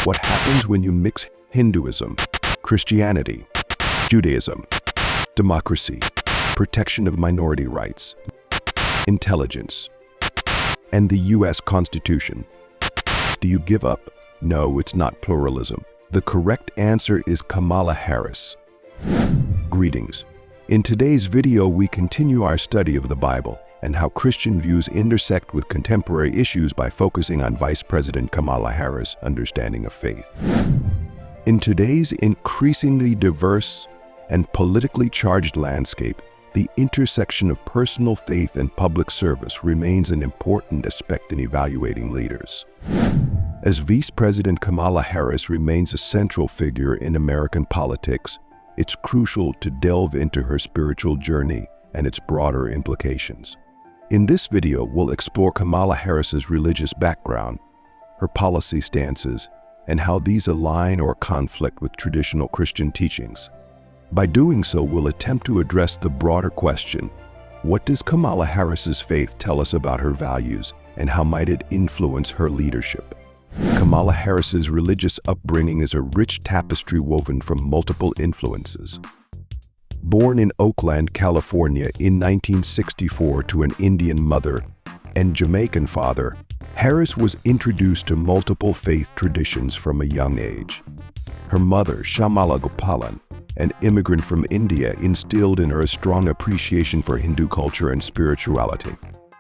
What happens when you mix Hinduism, Christianity, Judaism, democracy, protection of minority rights, intelligence, and the U.S. Constitution? Do you give up? No, it's not pluralism. The correct answer is Kamala Harris. Greetings. In today's video, we continue our study of the Bible and how Christian views intersect with contemporary issues by focusing on Vice President Kamala Harris' understanding of faith. In today's increasingly diverse and politically charged landscape, the intersection of personal faith and public service remains an important aspect in evaluating leaders. As Vice President Kamala Harris remains a central figure in American politics, it's crucial to delve into her spiritual journey and its broader implications. In this video, we'll explore Kamala Harris's religious background, her policy stances, and how these align or conflict with traditional Christian teachings. By doing so, we'll attempt to address the broader question: what does Kamala Harris's faith tell us about her values, and how might it influence her leadership? Kamala Harris's religious upbringing is a rich tapestry woven from multiple influences. Born in Oakland, California in 1964 to an Indian mother and Jamaican father, Harris was introduced to multiple faith traditions from a young age. Her mother, Shamala Gopalan, an immigrant from India, instilled in her a strong appreciation for Hindu culture and spirituality.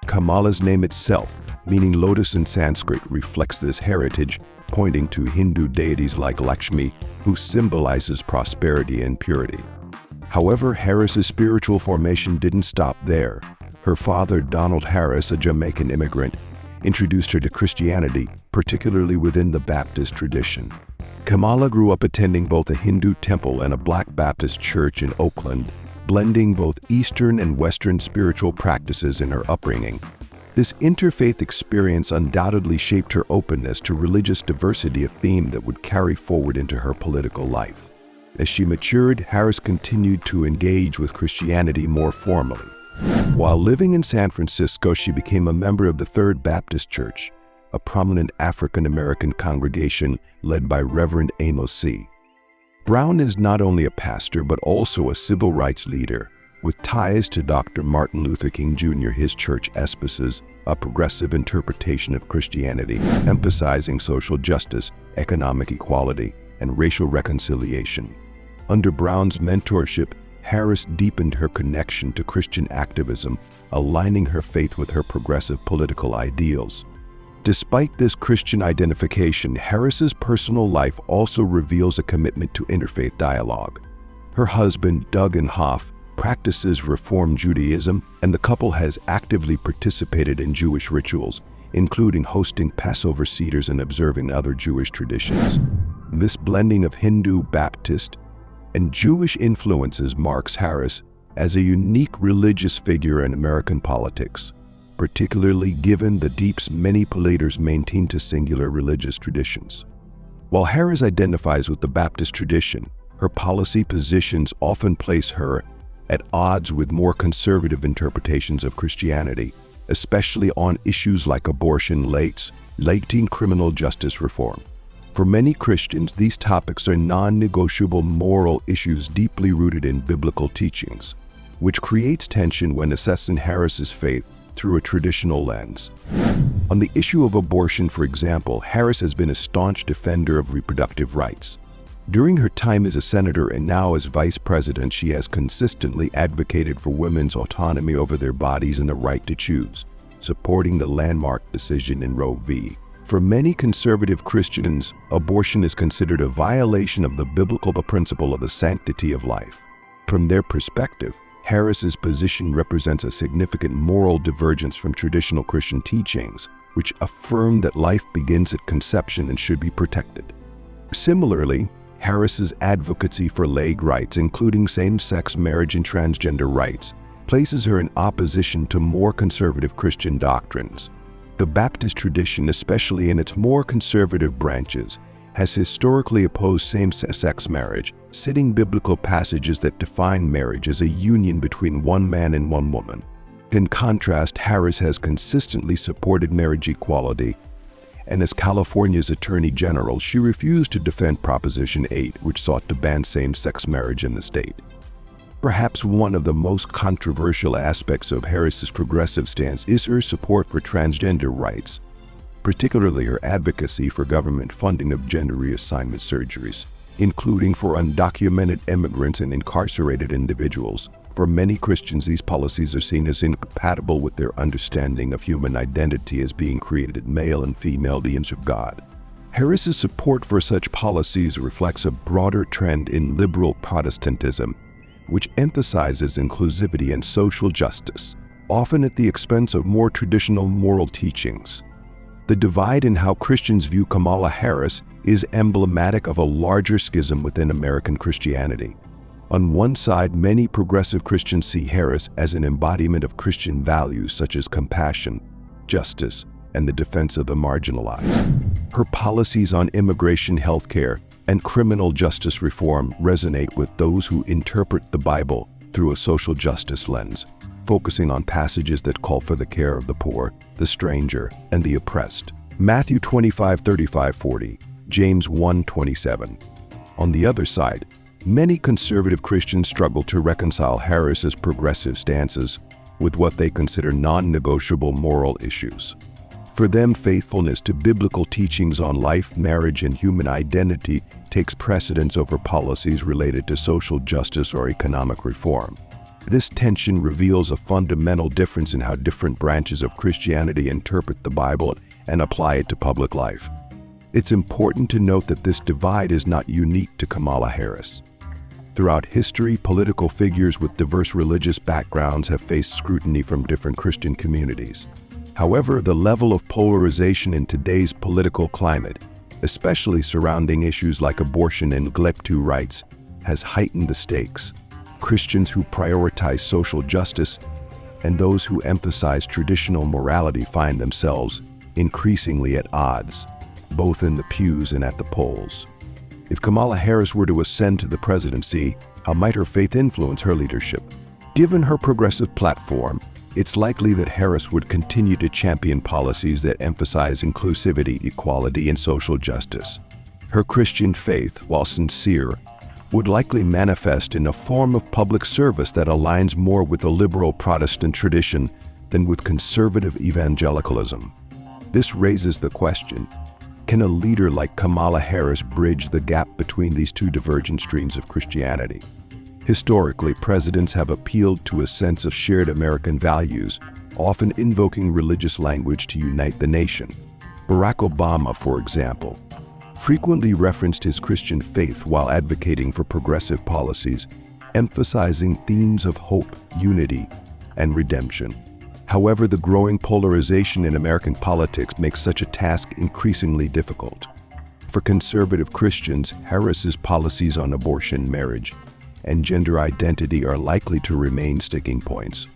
Kamala's name itself, meaning lotus in Sanskrit, reflects this heritage, pointing to Hindu deities like Lakshmi, who symbolizes prosperity and purity. However, Harris's spiritual formation didn't stop there. Her father, Donald Harris, a Jamaican immigrant, introduced her to Christianity, particularly within the Baptist tradition. Kamala grew up attending both a Hindu temple and a Black Baptist church in Oakland, blending both Eastern and Western spiritual practices in her upbringing. This interfaith experience undoubtedly shaped her openness to religious diversity, a theme that would carry forward into her political life. As she matured, Harris continued to engage with Christianity more formally. While living in San Francisco, she became a member of the Third Baptist Church, a prominent African-American congregation led by Reverend Amos C. Brown is not only a pastor but also a civil rights leader, with ties to Dr. Martin Luther King Jr. His church espouses a progressive interpretation of Christianity, emphasizing social justice, economic equality, and racial reconciliation. Under Brown's mentorship, Harris deepened her connection to Christian activism, aligning her faith with her progressive political ideals. Despite this Christian identification, Harris's personal life also reveals a commitment to interfaith dialogue. Her husband, Doug Hoff, practices Reform Judaism, and the couple has actively participated in Jewish rituals, including hosting Passover Seders and observing other Jewish traditions. This blending of Hindu, Baptist, and Jewish influences marks Harris as a unique religious figure in American politics, particularly given the deep many leaders maintain to singular religious traditions. While Harris identifies with the Baptist tradition, her policy positions often place her at odds with more conservative interpretations of Christianity, especially on issues like abortion, late-teen criminal justice reform. For many Christians, these topics are non-negotiable moral issues deeply rooted in biblical teachings, which creates tension when assessing Harris's faith through a traditional lens. On the issue of abortion, for example, Harris has been a staunch defender of reproductive rights. During her time as a senator and now as vice president, she has consistently advocated for women's autonomy over their bodies and the right to choose, supporting the landmark decision in Roe v. For many conservative Christians, abortion is considered a violation of the biblical principle of the sanctity of life. From their perspective, Harris's position represents a significant moral divergence from traditional Christian teachings, which affirm that life begins at conception and should be protected. Similarly, Harris's advocacy for leg rights, including same-sex marriage and transgender rights, places her in opposition to more conservative Christian doctrines. The Baptist tradition, especially in its more conservative branches, has historically opposed same-sex marriage, citing biblical passages that define marriage as a union between one man and one woman. In contrast, Harris has consistently supported marriage equality and as California's Attorney General, she refused to defend Proposition 8, which sought to ban same-sex marriage in the state. Perhaps one of the most controversial aspects of Harris's progressive stance is her support for transgender rights, particularly her advocacy for government funding of gender reassignment surgeries, including for undocumented immigrants and incarcerated individuals. For many Christians, these policies are seen as incompatible with their understanding of human identity as being created male and female, the image of God. Harris's support for such policies reflects a broader trend in liberal Protestantism, which emphasizes inclusivity and social justice, often at the expense of more traditional moral teachings. The divide in how Christians view Kamala Harris is emblematic of a larger schism within American Christianity. On one side, many progressive Christians see Harris as an embodiment of Christian values such as compassion, justice, and the defense of the marginalized. Her policies on immigration, healthcare, and criminal justice reform resonate with those who interpret the Bible through a social justice lens, focusing on passages that call for the care of the poor, the stranger, and the oppressed. Matthew 25:35-40, James 1:27. On the other side, many conservative Christians struggle to reconcile Harris's progressive stances with what they consider non-negotiable moral issues. For them, faithfulness to biblical teachings on life, marriage, and human identity takes precedence over policies related to social justice or economic reform. This tension reveals a fundamental difference in how different branches of Christianity interpret the Bible and apply it to public life. It's important to note that this divide is not unique to Kamala Harris. Throughout history, political figures with diverse religious backgrounds have faced scrutiny from different Christian communities. However, the level of polarization in today's political climate, especially surrounding issues like abortion and LGBTQ rights, has heightened the stakes. Christians who prioritize social justice and those who emphasize traditional morality find themselves increasingly at odds, both in the pews and at the polls. If Kamala Harris were to ascend to the presidency, how might her faith influence her leadership? Given her progressive platform, it's likely that Harris would continue to champion policies that emphasize inclusivity, equality, and social justice. Her Christian faith, while sincere, would likely manifest in a form of public service that aligns more with the liberal Protestant tradition than with conservative evangelicalism. This raises the question, can a leader like Kamala Harris bridge the gap between these two divergent streams of Christianity? Historically, presidents have appealed to a sense of shared American values, often invoking religious language to unite the nation. Barack Obama, for example, frequently referenced his Christian faith while advocating for progressive policies, emphasizing themes of hope, unity, and redemption. However, the growing polarization in American politics makes such a task increasingly difficult. For conservative Christians, Harris's policies on abortion, marriage, and gender identity are likely to remain sticking points.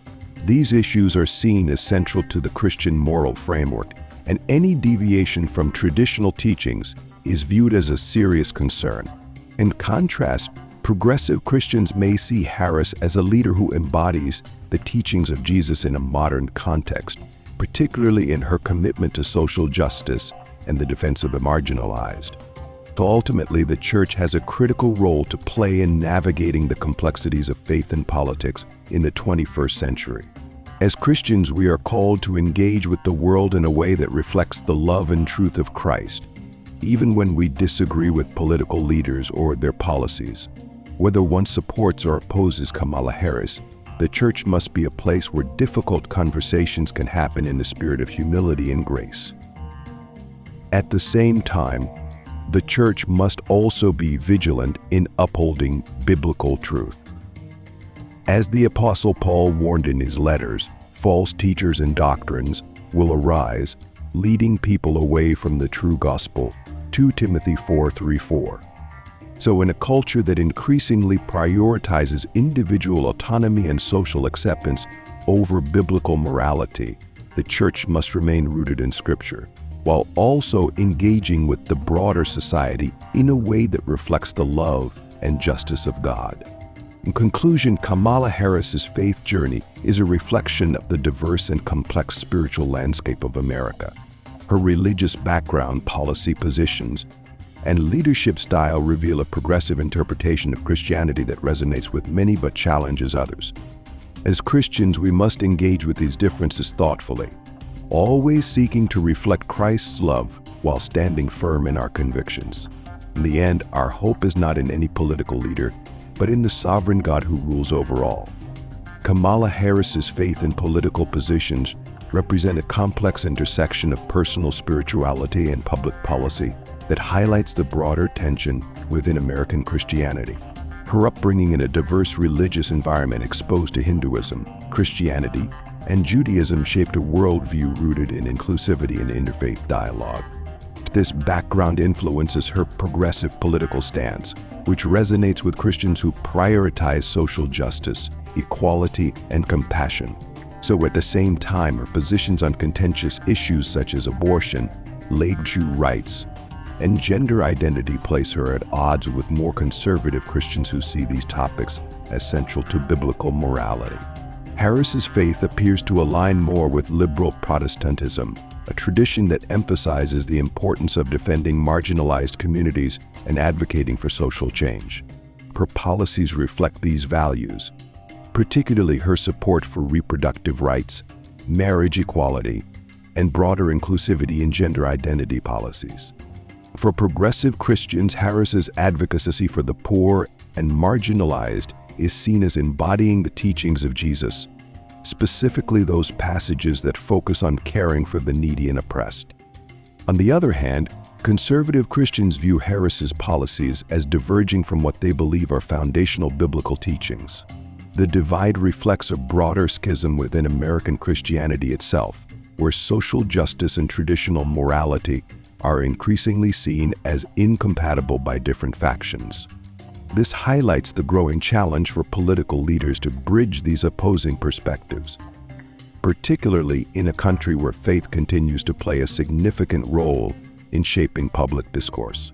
These issues are seen as central to the Christian moral framework, and any deviation from traditional teachings is viewed as a serious concern. In contrast, progressive Christians may see Harris as a leader who embodies the teachings of Jesus in a modern context, particularly in her commitment to social justice and the defense of the marginalized. Ultimately, the church has a critical role to play in navigating the complexities of faith and politics in the 21st century. As Christians, we are called to engage with the world in a way that reflects the love and truth of Christ, even when we disagree with political leaders or their policies. Whether one supports or opposes Kamala Harris, the church must be a place where difficult conversations can happen in a spirit of humility and grace. At the same time, the church must also be vigilant in upholding biblical truth. As the Apostle Paul warned in his letters, false teachers and doctrines will arise, leading people away from the true gospel. 2 Timothy 4:3-4. So in a culture that increasingly prioritizes individual autonomy and social acceptance over biblical morality, the church must remain rooted in Scripture, while also engaging with the broader society in a way that reflects the love and justice of God. In conclusion, Kamala Harris's faith journey is a reflection of the diverse and complex spiritual landscape of America. Her religious background, policy positions, and leadership style reveal a progressive interpretation of Christianity that resonates with many but challenges others. As Christians, we must engage with these differences thoughtfully, always seeking to reflect Christ's love while standing firm in our convictions. In the end, our hope is not in any political leader, but in the sovereign God who rules over all. Kamala Harris's faith and political positions represent a complex intersection of personal spirituality and public policy that highlights the broader tension within American Christianity. Her upbringing in a diverse religious environment exposed to Hinduism, Christianity, and Judaism shaped a worldview rooted in inclusivity and interfaith dialogue. This background influences her progressive political stance, which resonates with Christians who prioritize social justice, equality, and compassion. So at the same time, her positions on contentious issues such as abortion, LGBTQ rights, and gender identity place her at odds with more conservative Christians who see these topics as central to biblical morality. Harris's faith appears to align more with liberal Protestantism, a tradition that emphasizes the importance of defending marginalized communities and advocating for social change. Her policies reflect these values, particularly her support for reproductive rights, marriage equality, and broader inclusivity in gender identity policies. For progressive Christians, Harris's advocacy for the poor and marginalized is seen as embodying the teachings of Jesus, specifically those passages that focus on caring for the needy and oppressed. On the other hand, conservative Christians view Harris's policies as diverging from what they believe are foundational biblical teachings. The divide reflects a broader schism within American Christianity itself, where social justice and traditional morality are increasingly seen as incompatible by different factions. This highlights the growing challenge for political leaders to bridge these opposing perspectives, particularly in a country where faith continues to play a significant role in shaping public discourse.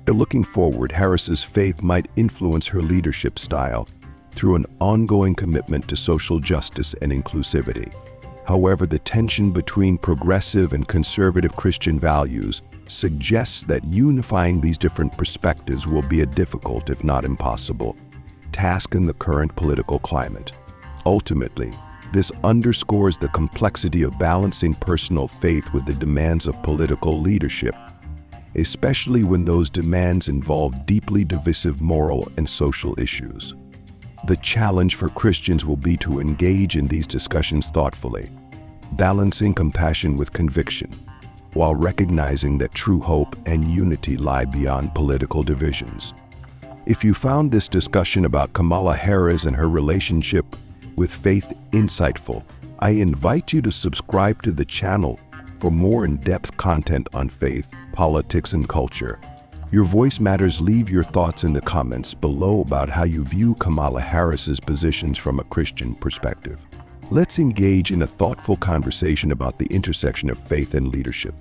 Looking forward, Harris's faith might influence her leadership style through an ongoing commitment to social justice and inclusivity. However, the tension between progressive and conservative Christian values suggests that unifying these different perspectives will be a difficult, if not impossible, task in the current political climate. Ultimately, this underscores the complexity of balancing personal faith with the demands of political leadership, especially when those demands involve deeply divisive moral and social issues. The challenge for Christians will be to engage in these discussions thoughtfully, balancing compassion with conviction, while recognizing that true hope and unity lie beyond political divisions. If you found this discussion about Kamala Harris and her relationship with faith insightful, I invite you to subscribe to the channel for more in-depth content on faith, politics, and culture. Your voice matters. Leave your thoughts in the comments below about how you view Kamala Harris's positions from a Christian perspective. Let's engage in a thoughtful conversation about the intersection of faith and leadership.